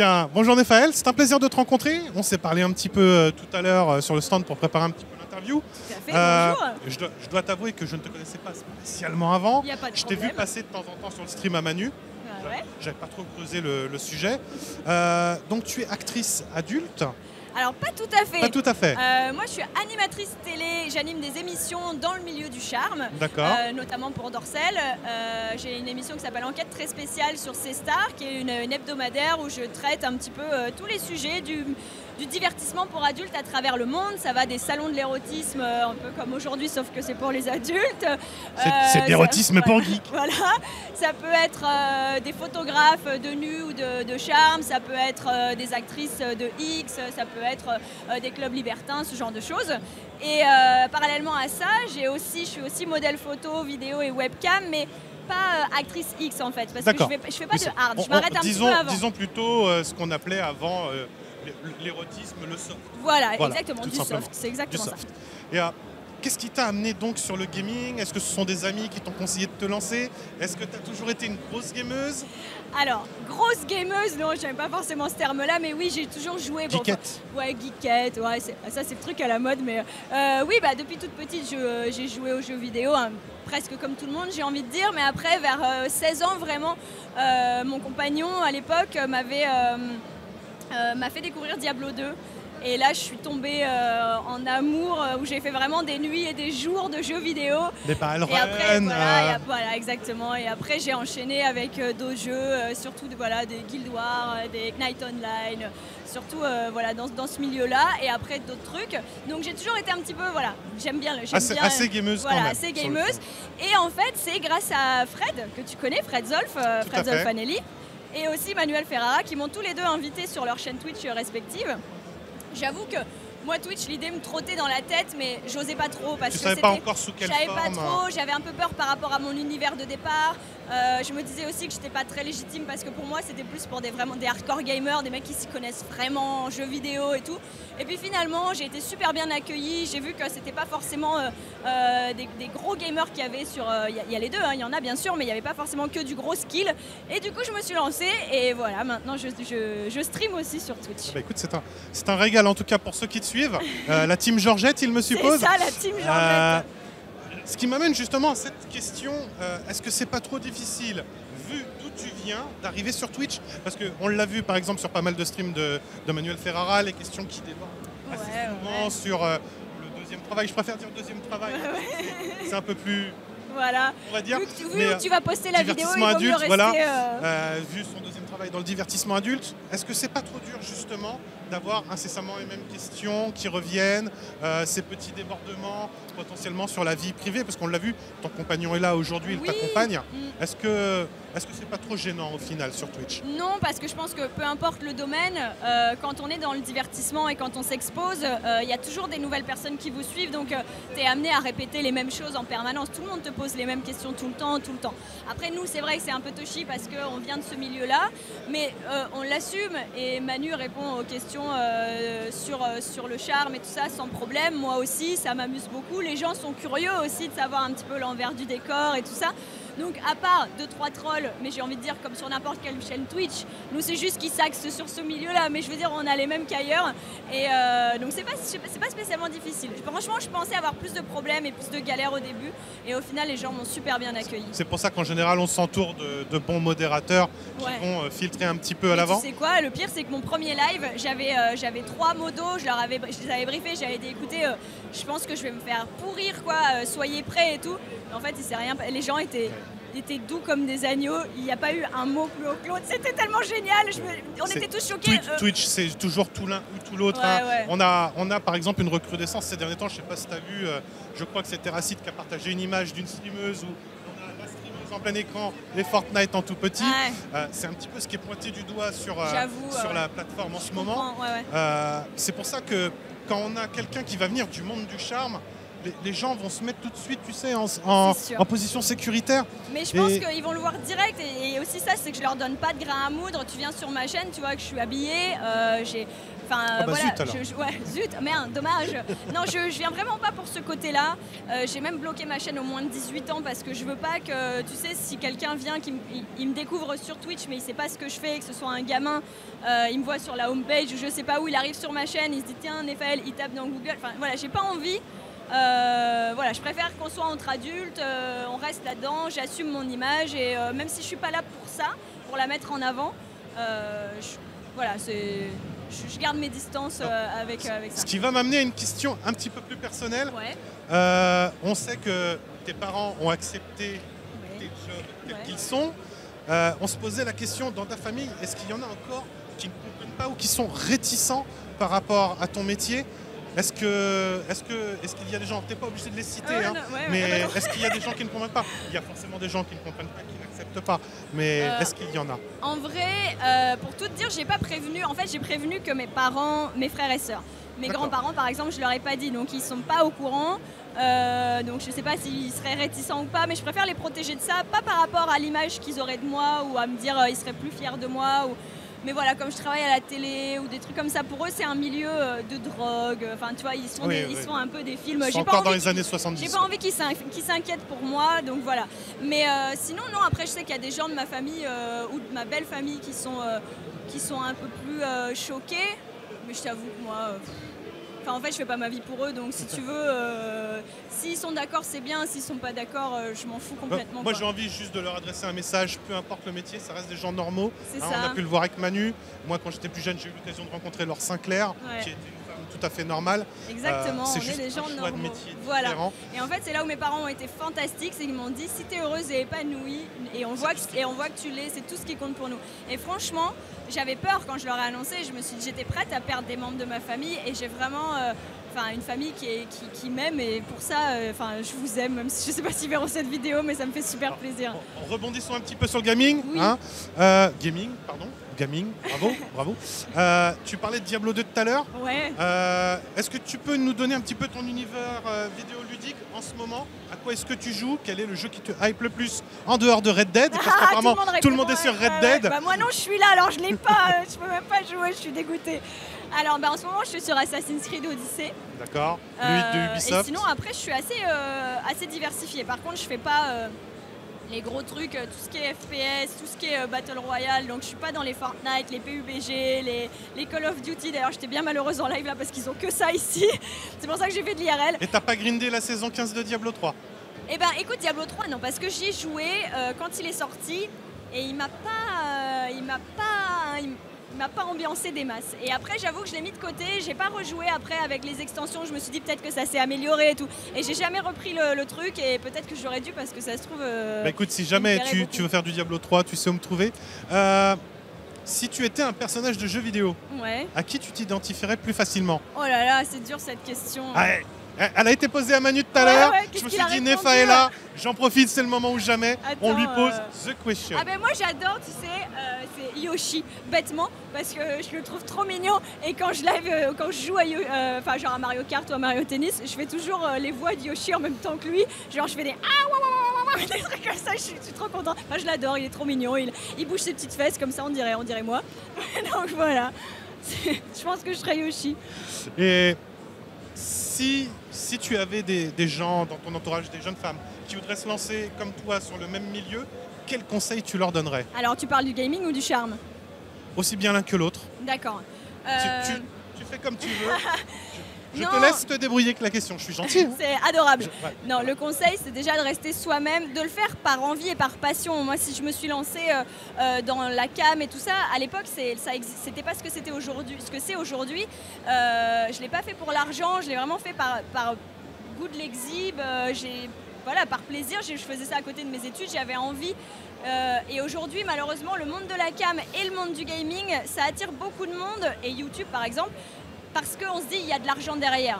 Bien, bonjour Nephaël, c'est un plaisir de te rencontrer. On s'est parlé un petit peu tout à l'heure sur le stand pour préparer un petit peu l'interview. Tout à fait, bonjour. Je dois t'avouer que je ne te connaissais pas spécialement avant. Il n'y a pas de Je t'ai vu problème. passer de temps en temps sur le stream à Manu. Ah ouais. J'avais pas trop creusé le sujet. Donc tu es actrice adulte? Alors pas tout à fait. Pas tout à fait. Moi je suis animatrice télé, j'anime des émissions dans le milieu du charme, notamment pour Dorsel. J'ai une émission qui s'appelle Enquête très spéciale sur C-Star, qui est une hebdomadaire où je traite un petit peu tous les sujets du divertissement pour adultes à travers le monde. Ça va des salons de l'érotisme, un peu comme aujourd'hui, sauf que c'est pour les adultes. C'est de l'érotisme pour geek. Voilà. Ça peut être des photographes de nus ou de charme, ça peut être des actrices de X, ça peut être des clubs libertins, ce genre de choses. Et parallèlement à ça, je suis aussi modèle photo, vidéo et webcam, mais pas actrice X en fait, parce que je fais pas de hard, je m'arrête un petit peu avant. Disons plutôt ce qu'on appelait avant l'érotisme, le soft. Voilà, exactement, du soft, c'est exactement ça. Et qu'est-ce qui t'a amené donc sur le gaming? Est-ce que ce sont des amis qui t'ont conseillé de te lancer? Est-ce que tu as toujours été une grosse gameuse? Alors, grosse gameuse, non, je n'aime pas forcément ce terme-là, mais oui, j'ai toujours joué. Geekette. Ouais, geekette, ouais, ça c'est le truc à la mode, mais oui, bah, depuis toute petite, j'ai joué aux jeux vidéo, hein, presque comme tout le monde, j'ai envie de dire, mais après, vers 16 ans, vraiment, mon compagnon, à l'époque, m'a fait découvrir Diablo 2. Et là, je suis tombée en amour, où j'ai fait vraiment des nuits et des jours de jeux vidéo. Des Battle Et après, voilà, exactement. Et après, j'ai enchaîné avec d'autres jeux, surtout des Guild Wars, des Knight Online, surtout voilà, dans ce milieu-là. Et après, d'autres trucs. Donc, j'ai toujours été un petit peu, voilà, j'aime bien. Assez gameuse voilà, quand même. Assez gameuse. Et en fait, c'est grâce à Fred, que tu connais, Fred Zolf, Fred Zolfanelli, et aussi Manuel Ferrara, qui m'ont tous les deux invités sur leur chaîne Twitch respective. J'avoue que moi, Twitch, l'idée me trottait dans la tête, mais j'osais pas trop parce que savais pas encore sous quelle forme. Je savais pas trop, j'avais un peu peur par rapport à mon univers de départ. Je me disais aussi que j'étais pas très légitime parce que pour moi, c'était plus pour vraiment des hardcore gamers, des mecs qui s'y connaissent vraiment en jeux vidéo et tout. Et puis finalement, j'ai été super bien accueillie. J'ai vu que c'était pas forcément des gros gamers qu'il y avait sur. Il y a les deux, hein, il y en a bien sûr, mais il n'y avait pas forcément que du gros skill. Et du coup, je me suis lancée et voilà, maintenant je stream aussi sur Twitch. Bah écoute, c'est un régal en tout cas pour ceux qui te suivent. La team Georgette, il me suppose. C'est ça, la team Georgette. Ce qui m'amène justement à cette question, est-ce que c'est pas trop difficile, vu d'où tu viens, d'arriver sur Twitch? Parce qu'on l'a vu par exemple sur pas mal de streams de Manuel Ferrara, les questions qui débordent assez souvent sur le deuxième travail. Je préfère dire deuxième travail, c'est un peu plus... Voilà. On va dire. Vu où tu vas poster la vidéo, il vaut mieux rester... Voilà. Vu son deuxième travail dans le divertissement adulte, est-ce que c'est pas trop dur justement d'avoir incessamment les mêmes questions qui reviennent, ces petits débordements potentiellement sur la vie privée? Parce qu'on l'a vu, ton compagnon est là aujourd'hui, il t'accompagne. Est-ce que c'est pas trop gênant au final sur Twitch? Non, parce que je pense que peu importe le domaine, quand on est dans le divertissement et quand on s'expose, il y a toujours des nouvelles personnes qui vous suivent, donc tu es amené à répéter les mêmes choses en permanence. Tout le monde te pose les mêmes questions tout le temps. Après nous, c'est vrai que c'est un peu touchy parce qu'on vient de ce milieu-là, mais on l'assume et Manu répond aux questions sur le charme et tout ça sans problème. Moi aussi, ça m'amuse beaucoup. Les gens sont curieux aussi de savoir un petit peu l'envers du décor et tout ça. Donc à part 2-3 trolls, mais j'ai envie de dire comme sur n'importe quelle chaîne Twitch, nous c'est juste qu'ils s'axent sur ce milieu-là, mais je veux dire on a les mêmes qu'ailleurs. Et donc c'est pas spécialement difficile. Franchement, je pensais avoir plus de problèmes et plus de galères au début, et au final les gens m'ont super bien accueilli. C'est pour ça qu'en général on s'entoure de bons modérateurs qui vont filtrer un petit peu à l'avant. Tu sais quoi, le pire c'est que mon premier live, j'avais 3 modos, je les avais briefés, j'avais dit écoutez, je pense que je vais me faire pourrir quoi, soyez prêts et tout. Et en fait il s'est rien, les gens étaient doux comme des agneaux, il n'y a pas eu un mot plus haut que l'autre, c'était tellement génial, on était tous choqués. Twitch c'est toujours tout l'un ou tout l'autre. On a par exemple une recrudescence ces derniers temps, je ne sais pas si tu as vu, je crois que c'est Terracite qui a partagé une image d'une streameuse où on a la streameuse en plein écran et Fortnite en tout petit. C'est un petit peu ce qui est pointé du doigt sur la plateforme en ce moment. C'est pour ça que quand on a quelqu'un qui va venir du monde du charme, les gens vont se mettre tout de suite, tu sais, en position sécuritaire. Mais je pense qu'ils vont le voir direct. Et aussi ça, c'est que je leur donne pas de grain à moudre. Tu viens sur ma chaîne, tu vois que je suis habillée. Enfin, voilà, zut alors. Ouais, zut, merde, dommage. Non, je viens vraiment pas pour ce côté-là. J'ai même bloqué ma chaîne au moins de 18 ans parce que je veux pas que, tu sais, si quelqu'un vient, il me découvre sur Twitch, mais il sait pas ce que je fais, que ce soit un gamin, il me voit sur la homepage ou je sais pas où, il arrive sur ma chaîne, il se dit tiens, Nephaël, il tape dans Google. Enfin, voilà, j'ai pas envie. Voilà, je préfère qu'on soit entre adultes, on reste là-dedans, j'assume mon image et même si je suis pas là pour ça, pour la mettre en avant, voilà, je garde mes distances avec ça. Ce qui va m'amener à une question un petit peu plus personnelle. Ouais. On sait que tes parents ont accepté tes jobs tels qu'ils sont. On se posait la question dans ta famille, est-ce qu'il y en a encore qui ne comprennent pas ou qui sont réticents par rapport à ton métier? Est-ce qu'il y a des gens, tu n'es pas obligé de les citer, mais est-ce qu'il y a des gens qui ne comprennent pas? Il y a forcément des gens qui ne comprennent pas, qui n'acceptent pas, mais est-ce qu'il y en a? En vrai, pour tout te dire, j'ai pas prévenu, en fait j'ai prévenu que mes parents, mes frères et sœurs. Mes grands-parents par exemple, je leur ai pas dit, donc ils sont pas au courant, donc je sais pas s'ils seraient réticents ou pas, mais je préfère les protéger de ça, pas par rapport à l'image qu'ils auraient de moi ou à me dire ils seraient plus fiers de moi. Mais voilà, comme je travaille à la télé ou des trucs comme ça, pour eux c'est un milieu de drogue. Enfin tu vois, ils sont un peu des films. Ils sont encore dans les années 70. J'ai pas envie qu'ils s'inquiètent pour moi, donc voilà. Mais sinon non, après je sais qu'il y a des gens de ma famille ou de ma belle famille qui sont un peu plus choqués. Mais je t'avoue que moi, enfin en fait je fais pas ma vie pour eux, donc si tu veux, s'ils sont d'accord c'est bien, s'ils sont pas d'accord je m'en fous complètement. Moi j'ai envie juste de leur adresser un message, peu importe le métier, ça reste des gens normaux. C'est ça. On a pu le voir avec Manu. Moi quand j'étais plus jeune j'ai eu l'occasion de rencontrer Laure Sinclair, qui était une femme tout à fait normale. Exactement, on est des gens un choix normaux. de métier voilà. différent. Et en fait c'est là où mes parents ont été fantastiques, c'est qu'ils m'ont dit si tu es heureuse et épanouie, et on voit que tu l'es, c'est tout ce qui compte pour nous. Et franchement, j'avais peur quand je leur ai annoncé, je me suis dit j'étais prête à perdre des membres de ma famille et j'ai vraiment une famille qui m'aime et pour ça je vous aime, même si je sais pas s'ils verront cette vidéo, mais ça me fait super plaisir. En rebondissant un petit peu sur le gaming, oui. Gaming, bravo. Tu parlais de Diablo 2 tout à l'heure. Ouais. Est-ce que tu peux nous donner un petit peu ton univers vidéoludique en ce moment? À quoi est-ce que tu joues? Quel est le jeu qui te hype le plus en dehors de Red Dead? Parce qu'apparemment tout le monde est sur Red Dead. Bah, moi non, je suis là, alors je l'ai pas, je peux même pas jouer, je suis dégoûtée. Alors en ce moment je suis sur Assassin's Creed Odyssey. D'accord, le 8 de Ubisoft. Et sinon après je suis assez diversifiée. Par contre je fais pas les gros trucs, tout ce qui est FPS, tout ce qui est Battle Royale. Donc je suis pas dans les Fortnite, les PUBG, les Call of Duty. D'ailleurs j'étais bien malheureuse en live là parce qu'ils ont que ça ici. C'est pour ça que j'ai fait de l'IRL. Et t'as pas grindé la saison 15 de Diablo 3? Eh ben écoute, Diablo 3 non, parce que j'y ai joué quand il est sorti et il m'a pas ambiancé des masses. Et après j'avoue que je l'ai mis de côté, j'ai pas rejoué après avec les extensions, je me suis dit peut-être que ça s'est amélioré et tout. Et j'ai jamais repris le truc et peut-être que j'aurais dû parce que ça se trouve... Bah écoute, si jamais tu veux faire du Diablo 3, tu sais où me trouver. Si tu étais un personnage de jeu vidéo, à qui tu t'identifierais plus facilement? Oh là là, c'est dur cette question. Elle a été posée à Manu tout à l'heure. Je me suis dit, Nephaël, j'en profite, c'est le moment ou jamais. On lui pose the question. Ah ben moi j'adore, tu sais, c'est Yoshi, bêtement, parce que je le trouve trop mignon. Et quand je joue à genre à Mario Kart ou à Mario Tennis, je fais toujours les voix de Yoshi en même temps que lui. Genre je fais des des trucs comme ça, je suis trop contente. Enfin, je l'adore, il est trop mignon, il bouge ses petites fesses comme ça, on dirait moi. Donc voilà, je pense que je serais Yoshi. Et si tu avais des gens dans ton entourage, des jeunes femmes qui voudraient se lancer comme toi sur le même milieu, quel conseil tu leur donnerais? Alors tu parles du gaming ou du charme? Aussi bien l'un que l'autre. D'accord. Tu fais comme tu veux. Je te laisse te débrouiller avec la question, je suis gentil. C'est adorable. Non, le conseil, c'est déjà de rester soi-même, de le faire par envie et par passion. Moi, si je me suis lancée dans la cam et tout ça, à l'époque, c'était pas ce que c'était aujourd'hui. Ce que c'est aujourd'hui, je l'ai pas fait pour l'argent, je l'ai vraiment fait par goût de l'exhibe. Par plaisir, je faisais ça à côté de mes études, j'avais envie. Et aujourd'hui, malheureusement, le monde de la cam et le monde du gaming, ça attire beaucoup de monde, et YouTube par exemple, parce qu'on se dit qu'il y a de l'argent derrière.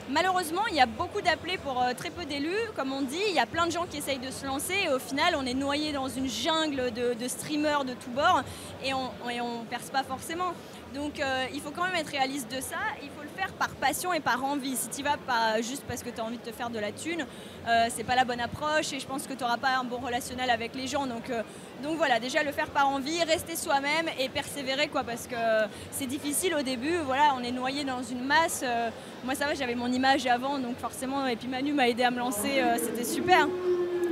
Malheureusement, il y a beaucoup d'appelés pour très peu d'élus, comme on dit. Il y a plein de gens qui essayent de se lancer et au final, on est noyé dans une jungle de streamers de tous bords et on perce pas forcément. Donc il faut quand même être réaliste de ça. Il faut le faire par passion et par envie. Si tu vas pas juste parce que tu as envie de te faire de la thune, c'est pas la bonne approche et je pense que tu n'auras pas un bon relationnel avec les gens. Donc voilà, déjà le faire par envie, rester soi-même et persévérer quoi, parce que c'est difficile au début. Voilà, on est noyé dans une masse. Moi ça va, j'avais mon image avant, donc forcément. Et puis Manu m'a aidé à me lancer, c'était super.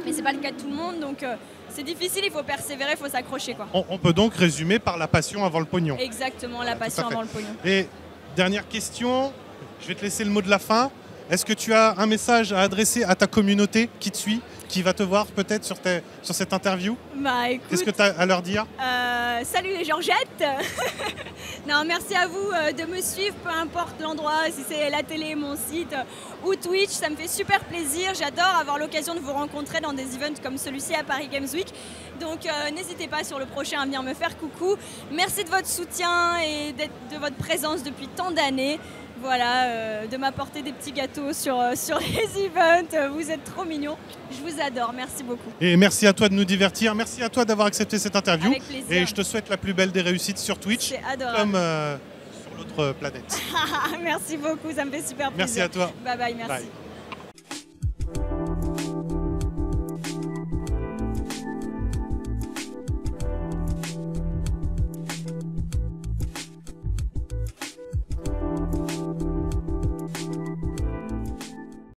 Mais c'est pas le cas de tout le monde, donc c'est difficile, il faut persévérer, il faut s'accrocher quoi. On peut donc résumer par la passion avant le pognon. Exactement, la passion avant le pognon. Et dernière question, je vais te laisser le mot de la fin. Est-ce que tu as un message à adresser à ta communauté qui te suit, qui va te voir peut-être sur cette interview? Bah écoute, qu'est-ce que tu as à leur dire? Salut les Georgettes. Non, merci à vous de me suivre, peu importe l'endroit, si c'est la télé, mon site ou Twitch, ça me fait super plaisir. J'adore avoir l'occasion de vous rencontrer dans des events comme celui-ci à Paris Games Week. Donc n'hésitez pas sur le prochain à venir me faire coucou. Merci de votre soutien et de votre présence depuis tant d'années. Voilà, de m'apporter des petits gâteaux sur les events. Vous êtes trop mignons. Je vous adore. Merci beaucoup. Et merci à toi de nous divertir. Merci à toi d'avoir accepté cette interview. Avec plaisir. Et je te souhaite la plus belle des réussites sur Twitch. C'est adorable. Comme sur l'autre planète. Merci beaucoup. Ça me fait super plaisir. Merci à toi. Bye bye. Merci. Bye.